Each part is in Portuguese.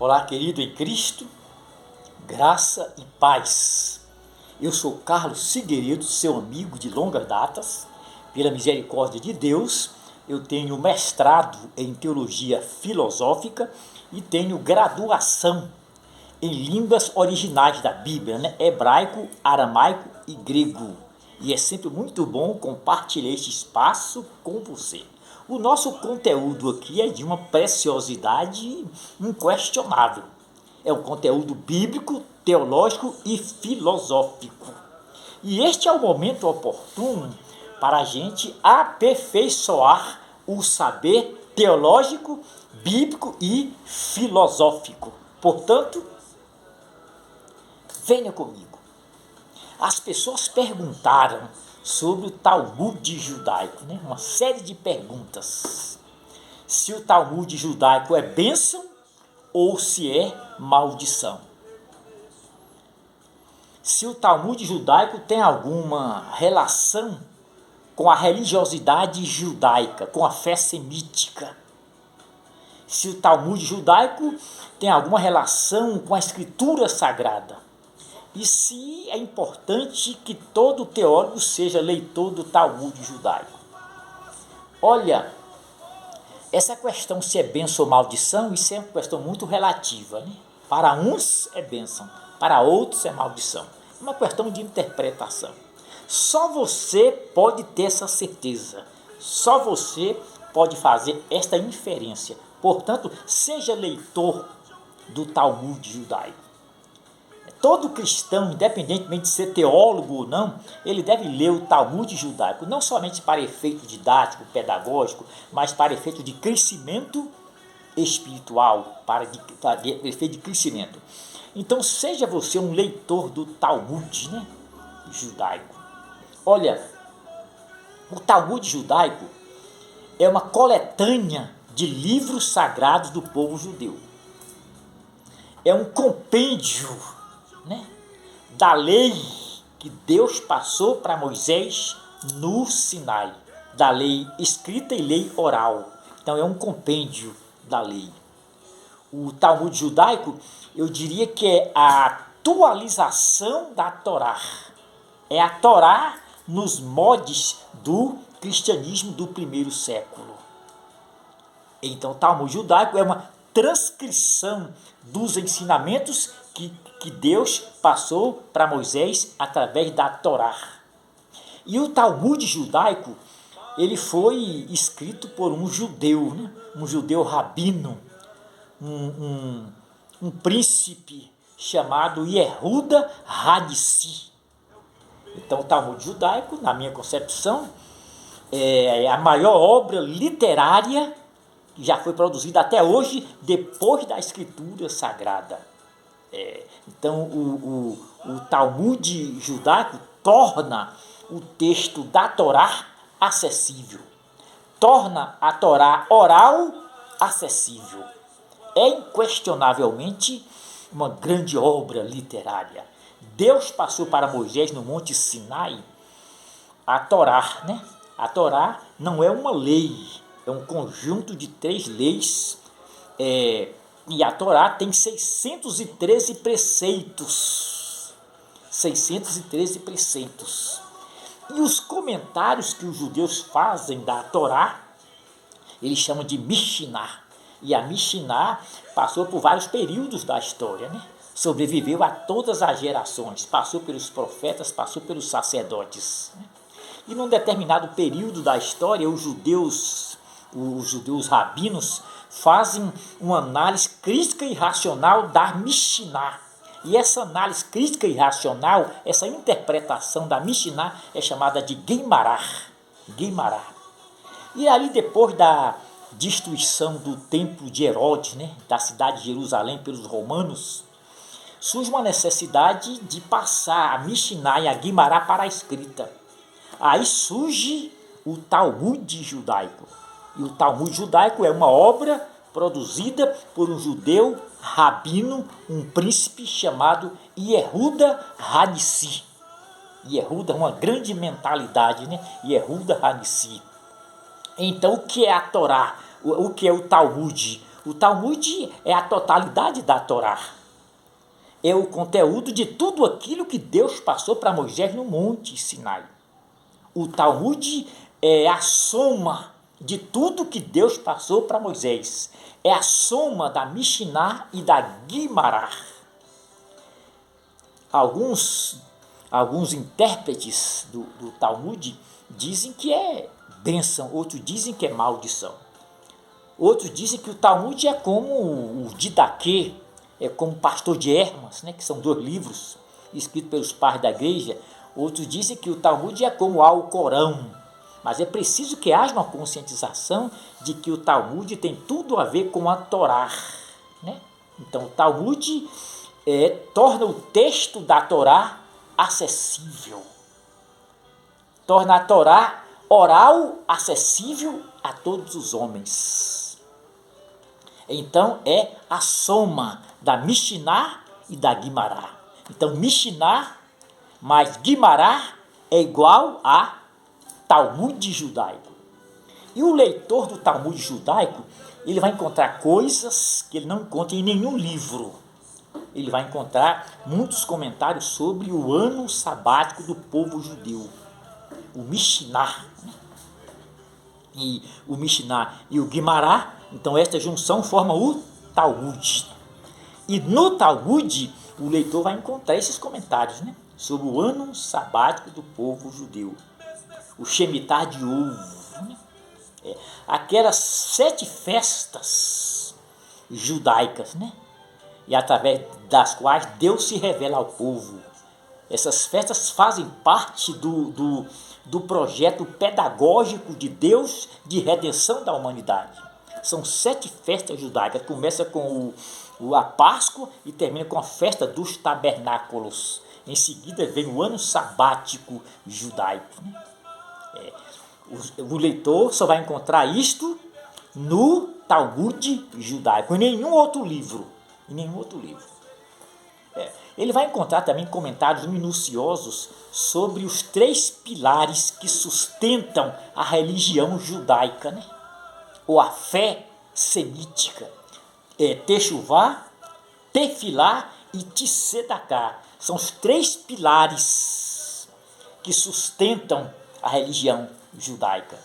Olá, querido em Cristo, graça e paz. Eu sou Carlos Figueiredo, seu amigo de longas datas. Pela misericórdia de Deus, eu tenho mestrado em teologia filosófica e tenho graduação em línguas originais da Bíblia, né? Hebraico, aramaico e grego. E é sempre muito bom compartilhar este espaço com você. O nosso conteúdo aqui é de uma preciosidade inquestionável. É um conteúdo bíblico, teológico e filosófico. E este é o momento oportuno para a gente aperfeiçoar o saber teológico, bíblico e filosófico. Portanto, venha comigo. As pessoas perguntaram sobre o Talmud judaico, né? Uma série de perguntas. Se o Talmud judaico é bênção ou se é maldição. Se o Talmud judaico tem alguma relação com a religiosidade judaica, com a fé semítica. Se o Talmud judaico tem alguma relação com a escritura sagrada. E se é importante que todo teólogo seja leitor do Talmud judaico. Olha, essa questão se é bênção ou maldição, isso é uma questão muito relativa, né? Para uns é bênção, para outros é maldição. É uma questão de interpretação. Só você pode ter essa certeza. Só você pode fazer esta inferência. Portanto, seja leitor do Talmud judaico. Todo cristão, independentemente de ser teólogo ou não, ele deve ler o Talmud judaico, não somente para efeito didático, pedagógico, mas para efeito de crescimento espiritual, para efeito de crescimento. Então, seja você um leitor do Talmud, né, judaico. Olha, o Talmud judaico é uma coletânea de livros sagrados do povo judeu. É um compêndio, né, da lei que Deus passou para Moisés no Sinai, da lei escrita e lei oral. Então é um compêndio da lei. O Talmud judaico, eu diria que é a atualização da Torá. É a Torá nos moldes do cristianismo do primeiro século. Então o Talmud judaico é uma transcrição dos ensinamentos que Deus passou para Moisés através da Torá. E o Talmud judaico, ele foi escrito por um judeu, né? Um judeu rabino, um príncipe chamado Yehuda Hadissi. Então o Talmud judaico, na minha concepção, é a maior obra literária que já foi produzida até hoje, depois da escritura sagrada. Então o Talmud judaico torna o texto da Torá acessível, torna a Torá oral acessível. É inquestionavelmente uma grande obra literária. Deus passou para Moisés no Monte Sinai a Torá, né? A Torá não é uma lei, é um conjunto de 3 leis, e a Torá tem 613 preceitos. 613 preceitos. E os comentários que os judeus fazem da Torá, eles chamam de Mishnah. E a Mishnah passou por vários períodos da história, né? Sobreviveu a todas as gerações, passou pelos profetas, passou pelos sacerdotes, né? E num determinado período da história, os judeus rabinos, fazem uma análise crítica e racional da Mishnah. E essa análise crítica e racional, essa interpretação da Mishnah é chamada de Guimará. E ali, depois da destruição do templo de Herodes, né, da cidade de Jerusalém pelos romanos, surge uma necessidade de passar a Mishnah e a Guimará para a escrita. Aí surge o Talmud judaico. E o Talmud judaico é uma obra produzida por um judeu rabino, um príncipe chamado Yehuda Hadissi. Yehuda, uma grande mentalidade, né? Yehuda Hadissi. Então, o que é a Torá? O que é o Talmud? O Talmud é a totalidade da Torá. É o conteúdo de tudo aquilo que Deus passou para Moisés no Monte Sinai. O Talmud é a soma de tudo que Deus passou para Moisés. É a soma da Mishnah e da Guimará. Alguns intérpretes do Talmud dizem que é bênção, outros dizem que é maldição. Outros dizem que o Talmud é como o Didaquê, é como o Pastor de Hermas, né, que são 2 livros escritos pelos pais da igreja. Outros dizem que o Talmud é como o Alcorão. Mas é preciso que haja uma conscientização de que o Talmud tem tudo a ver com a Torá, né? Então o Talmud torna o texto da Torá acessível. Torna a Torá oral acessível a todos os homens. Então é a soma da Mishnah e da Guimará. Então Mishnah mais Guimará é igual a Talmud judaico. E o leitor do Talmud judaico, ele vai encontrar coisas que ele não encontra em nenhum livro. Ele vai encontrar muitos comentários sobre o ano sabático do povo judeu. O Mishnah. E o Mishnah e o Guimará, então esta junção forma o Talmud. E no Talmud, o leitor vai encontrar esses comentários, né, sobre o ano sabático do povo judeu. O Shemitah de ovo, né? Aquelas 7 festas judaicas, né? E através das quais Deus se revela ao povo. Essas festas fazem parte do projeto pedagógico de Deus de redenção da humanidade. São 7 festas judaicas, começa com a Páscoa e termina com a festa dos tabernáculos. Em seguida vem o ano sabático judaico, né? O leitor só vai encontrar isto no Talmud judaico, em nenhum outro livro. Ele vai encontrar também comentários minuciosos sobre os 3 pilares que sustentam a religião judaica, né? Ou a fé semítica. Techuvá, Tefilá e Tzedaká. São os 3 pilares que sustentam a religião judaica.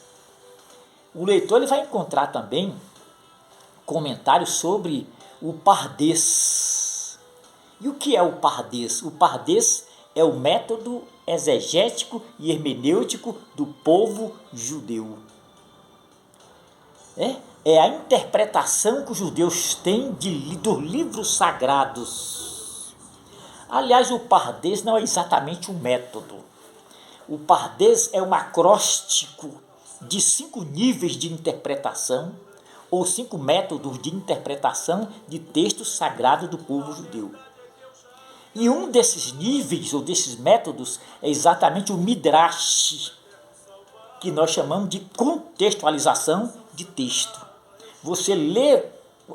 O leitor ele vai encontrar também comentários sobre o pardês. E o que é o pardês? O pardês é o método exegético e hermenêutico do povo judeu. É a interpretação que os judeus têm dos livros sagrados. Aliás, o pardês não é exatamente um método. O pardês é um acróstico de 5 níveis de interpretação ou 5 métodos de interpretação de textos sagrados do povo judeu. E um desses níveis ou desses métodos é exatamente o Midrash, que nós chamamos de contextualização de texto. Você lê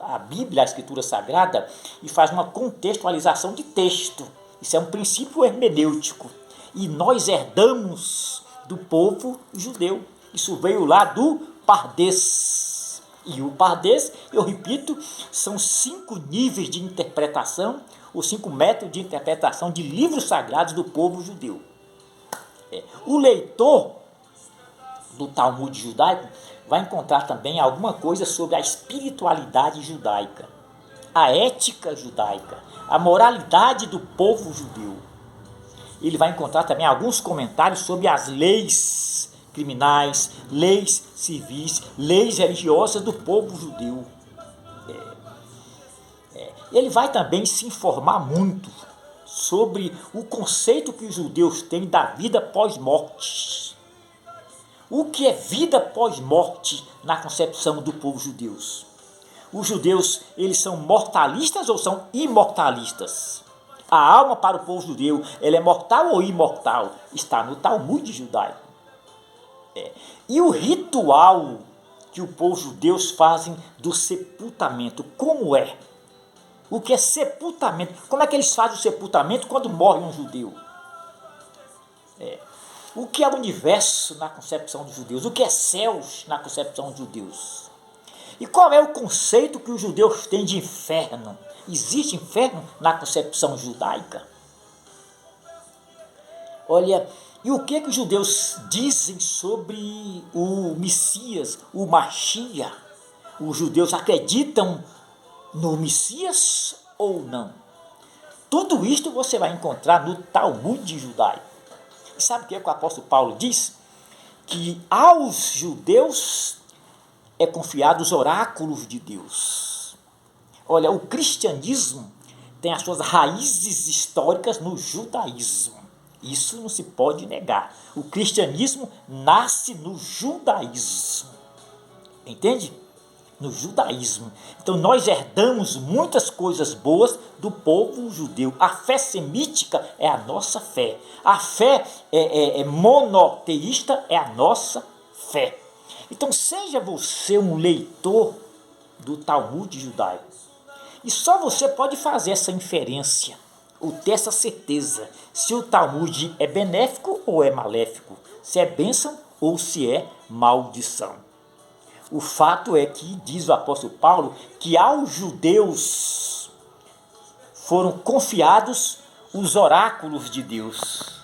a Bíblia, a Escritura Sagrada, e faz uma contextualização de texto. Isso é um princípio hermenêutico. E nós herdamos do povo judeu. Isso veio lá do pardês. E o pardês, eu repito, são 5 níveis de interpretação, ou 5 métodos de interpretação de livros sagrados do povo judeu. O leitor do Talmud judaico vai encontrar também alguma coisa sobre a espiritualidade judaica, a ética judaica, a moralidade do povo judeu. Ele vai encontrar também alguns comentários sobre as leis criminais, leis civis, leis religiosas do povo judeu. Ele vai também se informar muito sobre o conceito que os judeus têm da vida pós-morte. O que é vida pós-morte na concepção do povo judeu? Os judeus, eles são mortalistas ou são imortalistas? A alma para o povo judeu, ela é mortal ou imortal? Está no Talmud judaico. E o ritual que o povo judeu fazem do sepultamento, como é? O que é sepultamento? Como é que eles fazem o sepultamento quando morre um judeu? O que é o universo na concepção dos judeus? O que é céus na concepção dos judeus? E qual é o conceito que os judeus têm de inferno? Existe inferno na concepção judaica? Olha, e o que os judeus dizem sobre o Messias, o Machia? Os judeus acreditam no Messias ou não? Tudo isto você vai encontrar no Talmud judaico. E sabe o que o apóstolo Paulo diz? Que aos judeus é confiado os oráculos de Deus. Olha, o cristianismo tem as suas raízes históricas no judaísmo. Isso não se pode negar. O cristianismo nasce no judaísmo. Entende? No judaísmo. Então nós herdamos muitas coisas boas do povo judeu. A fé semítica é a nossa fé. A fé monoteísta é a nossa fé. Então seja você um leitor do Talmud judaico. E só você pode fazer essa inferência, ou ter essa certeza, se o Talmud é benéfico ou é maléfico, se é bênção ou se é maldição. O fato é que, diz o apóstolo Paulo, que aos judeus foram confiados os oráculos de Deus.